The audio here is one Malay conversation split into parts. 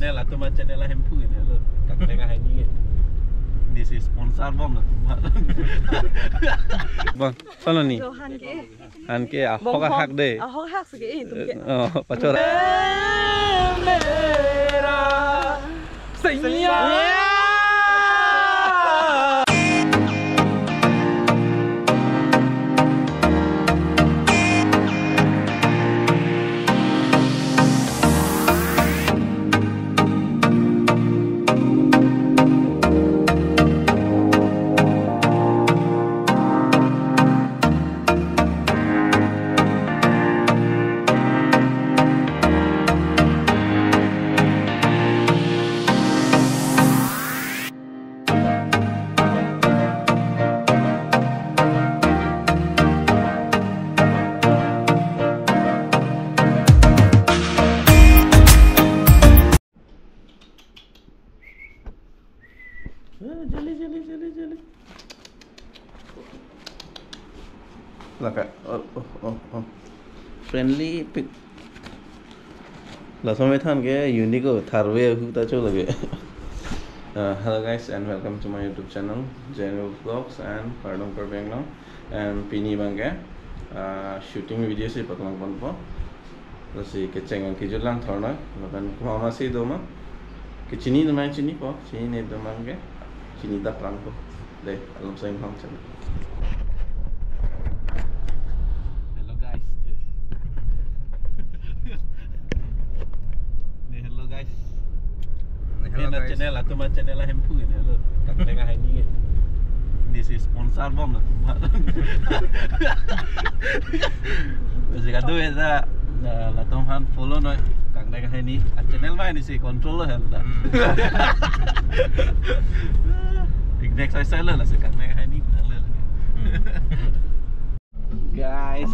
channel atau macam channel lah hempu ni lo. Kat tengah ini. This is sponsor bom lah. Bang, mana ni? Han ke ahok hak deh. Ahok hak segi itu ke. Oh, pacora. Jali. Laka. Oh. Friendly pic. Last समय था क्या unique थारवे हुआ चो लगे. Hello guys and welcome to my YouTube channel General Vlogs and Pardon for Bangla and Pini Bangga shooting video sih patlang panpo. Terus si kecengan kejulang thorna, lapan kumama sih doma. Kecini namanya cini po, cini domang ke. Sini dah perang tu, deh alam saya memang macam. Hello guys. Hello guys. Channel atau macam channel lah hempu ni lo. Kat tengah ini. This is sponsor bom lah. Masih kado ya. Lah Tuhan follow noi. Kang tengah ini. Channel mana ni sih control lah. Next saya lah sekarang mereka ini guys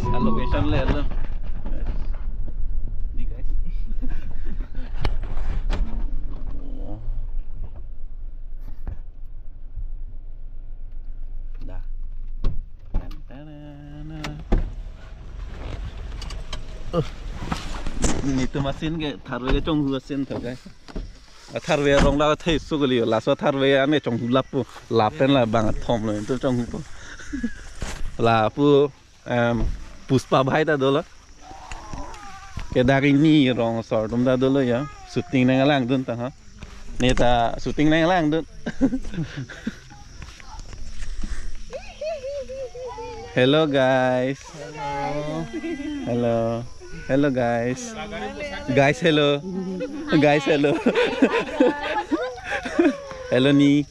location lah lo ni guys dah ini tu mesin ke taruh ke cong mesin tu guys Tharwe rong la thei sugli la so tharwe ane chong hu lapu lapen la bang thom lo to chong hu la pu puspa bhai ta dola ke dari ni rong sor dum da dola ya shooting nang lang dun ta ha ne ta shooting nang lang dun Hello guys Hello guys hello hello ni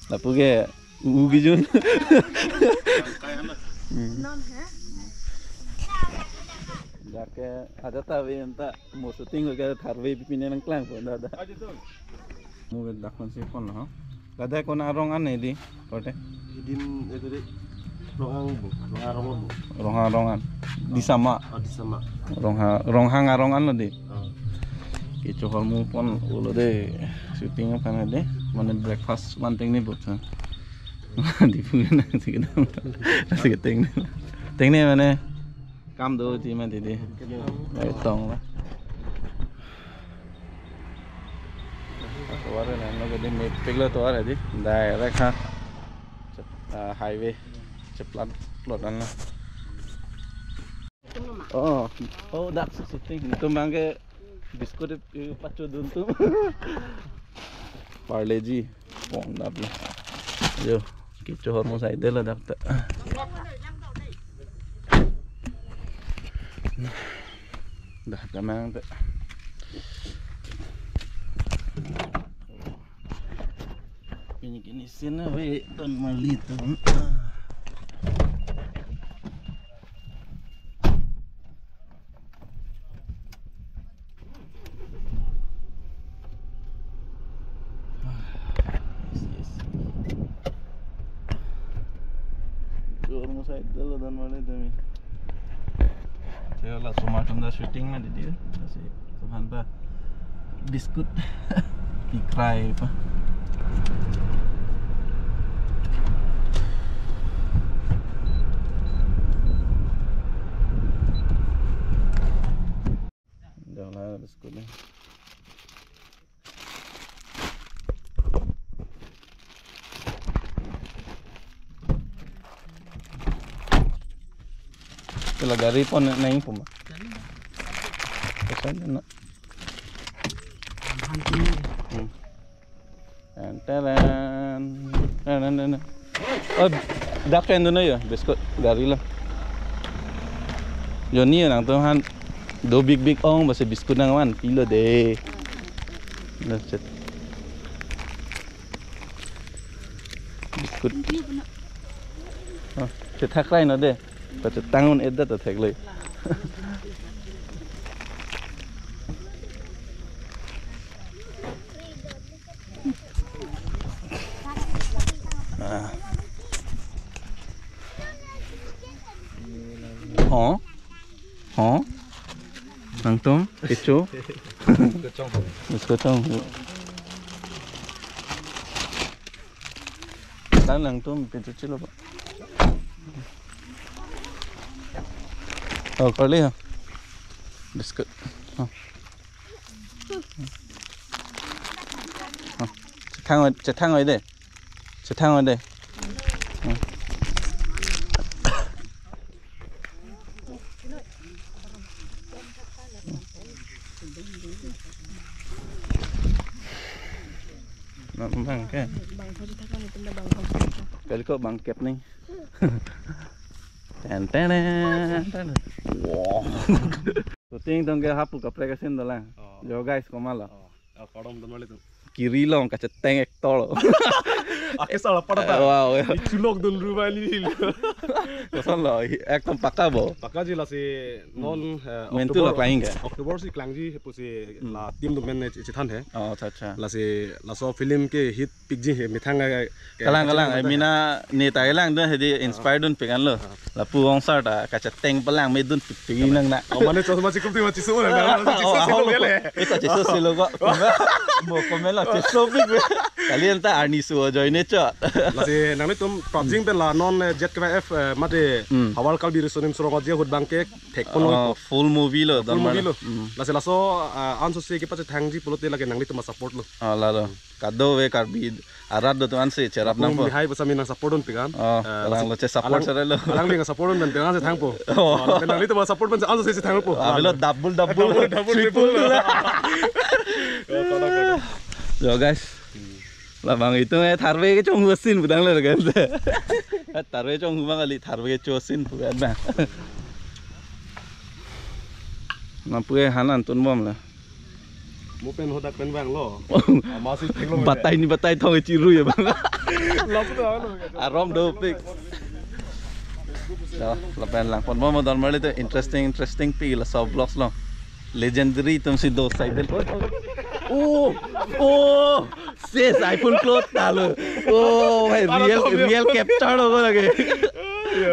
lapu ke ugijun jake ada tahu enta mau syuting ke tharwe pipine nang klang pun ada mau dakon si kon ha ada kon arong ane di kote Idin itu deh rongan di sama ronghang arongan lo deh Kicu kamu pun ulo deh syuting apa nih deh mana breakfast manting nih buat di punya nasi keteng nih mana kam do di mana deh tong lah tuar nih lo gede mepik lo tuar aja direct ha highway ceplat plotan lah oh that's syuting itu mangke biskut pacu duntum parleji pong dap lah yo kicu hormon saya lah dap dah kamang tak ini sini we ton malito Saya dulu dan mana demi. Saya lah semua tunda shooting mah di dia. Masih tuhan bah biskut ikrai apa. Dah lah biskutnya. Pela gari pon naing puma. Pesan nak. Taran. Oh, dak kan tu ya, biskut gari lah. Joni nang tu han do big ong basa biskut nang wan pilo deh. Nah, cet. Biskut. Oh, cetak lain ada. Baca tangan edat tak lagi. Nangtung, kecoh. Kecong. Kan nangtung pintu cilo pak. Oh, kali ya. Biskut. Cetang ở đây. Bang ke? Kali kau bang kep ni. Ten. Wow. Tuting tong ke hapu kapre kasin dolang. Jo guys komala. Kadam dan tu. Kiri long kaca teng ektol. Aku salah pada tak. Wow. Culok dan rumah ini. Kosan lo, ektom pakka bo. Pakka je lah si non. Mentu lah klaing ke? Oktober si klaing je, pusi lah tim tu men citan he. Oh, अच्छा. Lah so film ke hit pick je mitang ke. Kalang. Mina ni Thailand tu hedi inspired dun pegan lo. Lah puong sar ta kaca teng pelang medun pigi nang nak. Oh mana tu macam kumti macam semua lah. Itu ciso silo kok. Mo komen lah ciso big. Kalian tak arni suo join cot. Lah si nang ni tu project pen lah non jet KF mate awal kal biru sonim surong aja hut bangke tek pun full movie lo. Full movie lo. Lah so answer si ke pace thang ji pulut lagi nang ni tu support lo. Oh lah lo. Kado we karbi arad do tu anse cerap nang po. Hai pasal minang support dun pegan. Alang lo support sare lo. Alang minang support dun pegan se thang po. Nang ni tu support pen answer si thang po. Abelo double triple lah. Yo guys. Lah bang itu tharwe ke chong husin budang le kan. Tharwe chong huma kali tharwe ke chosin bukan bang. Mampu hanan tun bom lah. Mau pen hodak pen bang lo. Masih tinggal. Batai thong ciru ya bang. Lapu tu Arom do pik. Dah, lepas lang pon bom dan mali tu interesting pi lah so vlogs lo. Legendary tum si do side ko. Oh, sis iPhone close talo. Oh, भाई real capture होगा लगे.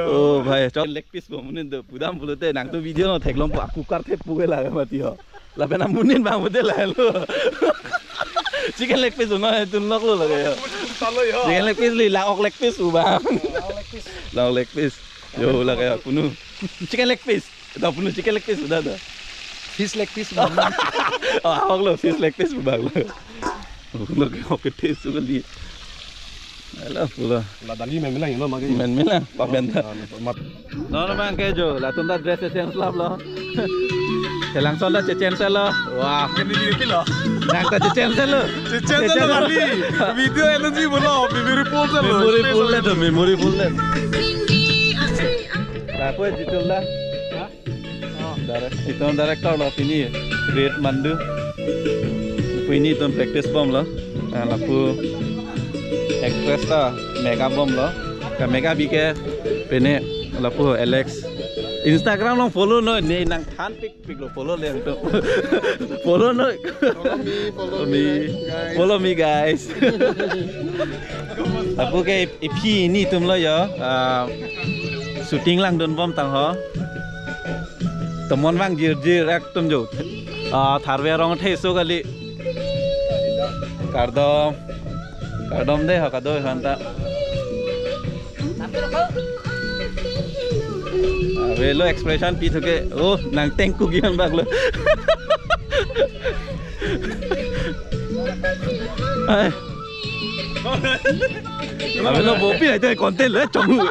Oh, भाई चल leg piece को मुनिन तो पुदाम बोलते नंग तो video ना थेगलों को aku करते पुगे लगा मती हो. लापे ना मुनिन बांग बोलते लालो. Chicken leg piece ना है तुम लोग लो लगे. Chicken leg piece ली लाओक leg piece ubah. Laok leg piece. Yo लगे पुनु. Chicken leg piece. dah punuh chicken leg piece sudah dah. Fish leg piece. Oh, awak lo fish leg piece bang lo. Lo ke taste tu kali. Alah pula. Lah dali men bilang ini magi. Men bilang pak benda. No bang kejo. Lah tunda dress yang slap lo. Langsung dah cecen selo. Wah. Ini dia lo. Nang ta cecen selo. Cecen selo dali. Video energy bola. Memory full le. Berapa jitul dah? Itu director lah ini Great Mandu. Ini tu practice bomb lah. Lalu actress lah Mega Bomb lah. Mega bike pene lalu Alex. Instagram long follow no ni nang than pic lo follow le tu. Follow no. Follow me guys. Lalu ke EP ni tu lah ya. Shooting lang don bomb tang ho. Teman bang jir ek tum jo. Tharwe rong theso kali. Kardom deh kado hanta. Velo expression pi thuke. Oh nang tengku gian bag lo. Ai. Velo bopi itu konten lah, congu.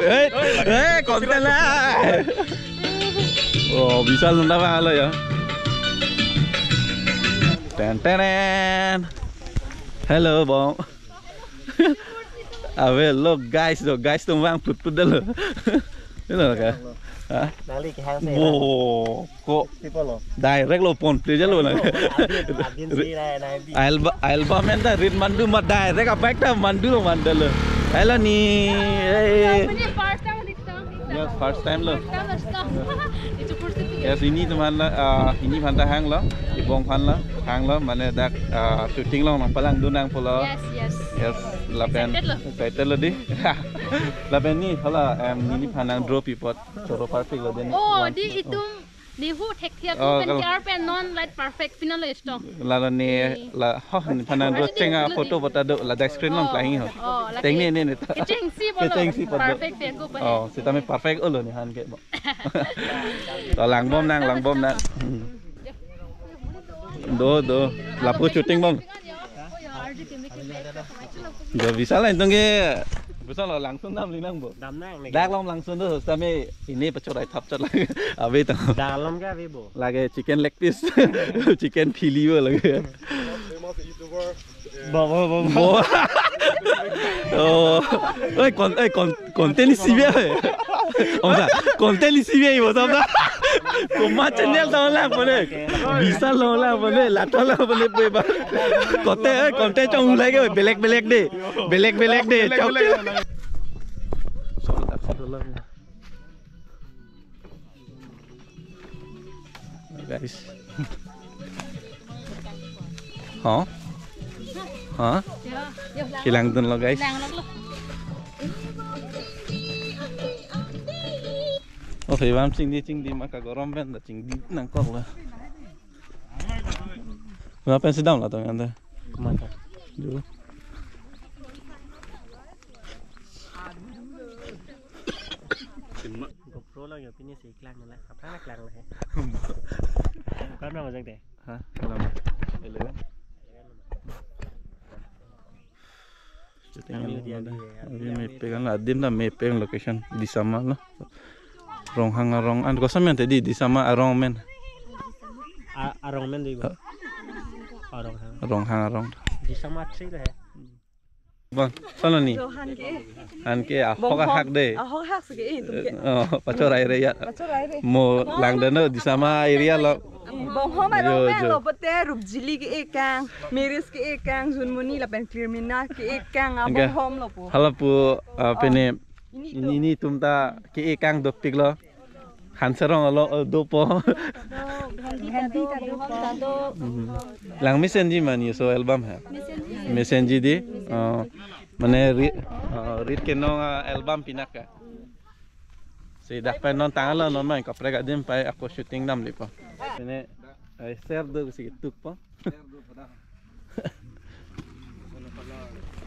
Konten lah. Oh, bisa lu ndak halo ya. Ten. Hello, Bong. Awe, look guys tuh bang put dulu. Ini loh kan? Hah? Nali ke hang saya. Wow, kok Tipo lo. direct lo pon aja lo lah. Abin sih na bi. Album enta read mandu mat direct apa ekta mandu lo mandal. Hello nih. Yes, first time lo. Yes, ini teman ini phanta hang lo, ibong phan lo, hang lo, mana dak shooting lo nang palang dunang pula. Yes, lapen excited lo di. Lapen ni, hala ini phanang drop ipot, coro perfect lo den. Oh, di itu di hu tek tiap pen tiar pen non light perfect final lo istong. Lalu ni la, ini phanang drop cenga foto potado la dak screen long playing ho. Teng ni. Keceng si perfect deh gue pen. Oh, si tami perfect lo ni han ke. Lang bom nang. Do, lapu shooting bom. Gak bisa lah itu bisa lo langsung dam linang bo. Dam nang nih. Dak long langsung tuh, tapi ini pecorai tapcat lagi. Abi tuh. Dalam ke abi bo. Lagi chicken leg piece, chicken fili lagi. Bo. Oh, konten isi biar. Oh enggak, konten isi biar ibu sama. Kuma channel tahu lah boleh. Bisa lah boleh, lato lah boleh beba. Konten cong ulai ke, belek deh. Belek deh. Guys. Hah? Hilang tuh lo guys. Oh, phải bám chinh đi mà cả gom bên là chinh đi nang cọc là. Mà bên sẽ đâm là tao nghe đây. Mantap. Dulu. GoPro lo ya pini si iklan lah. Apa nak iklan lah. Kau nama macam deh. Hah? Lama. Eleven. Ini mepegang lah, adim lah mepegang location di sama lah. Rong an, kau sama tadi di sama arong men. Arong men deh. Rong hang. Di sama sih lah. Bang, sana nih. Hanke, ahok hak deh. Ahok hak segi itu. Oh, pacor area. Mau langdana di sama area lo. Bong homa lo pete rubjili ke ekang, miris ke ekang, zunmuni la pen kriminal ke ekang, abong hom lo po. Halo pu, pene ini tumta ke ekang dopik lo. Hanserong lo dopo. Lang messenger mani so album ha. Messenger di, mana read kenong album pinak ka. Si dak pen non tangan lo non main kapre ka dim pai aku shooting nam lipo. Ini share do si tuk po.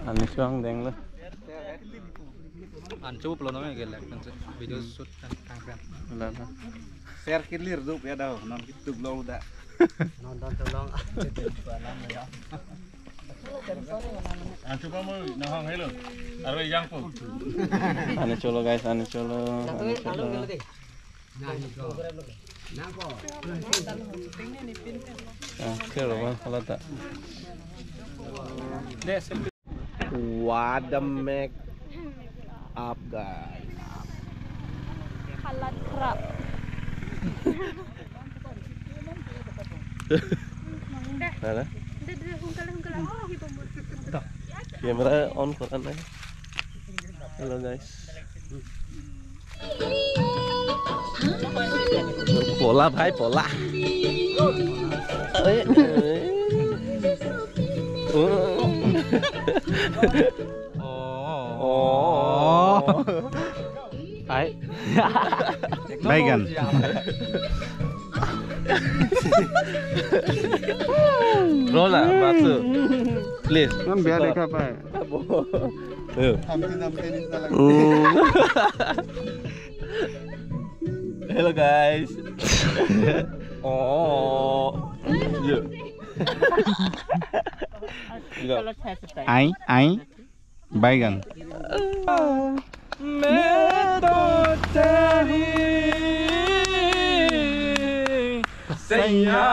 Ani suang deng lo. Ancu belum namanya gelak video shoot kan kang. Share clear do ya dah non tuk lo udah. Nonton tolong. Ancu kamu nahang hello. Arwah yang pun. Ani cholo guys, ani cholo. Kira bang, kalau tak. What the make up guys? Halat kerap. Ada? Kamera on koran aja. Hello guys. Pola bhai pola. Oh. Hai. Baygan. Rola masuk. Please. Kan biar dekat apa? Hello guys. Oh. Yeah. Ai. Baygan. Saya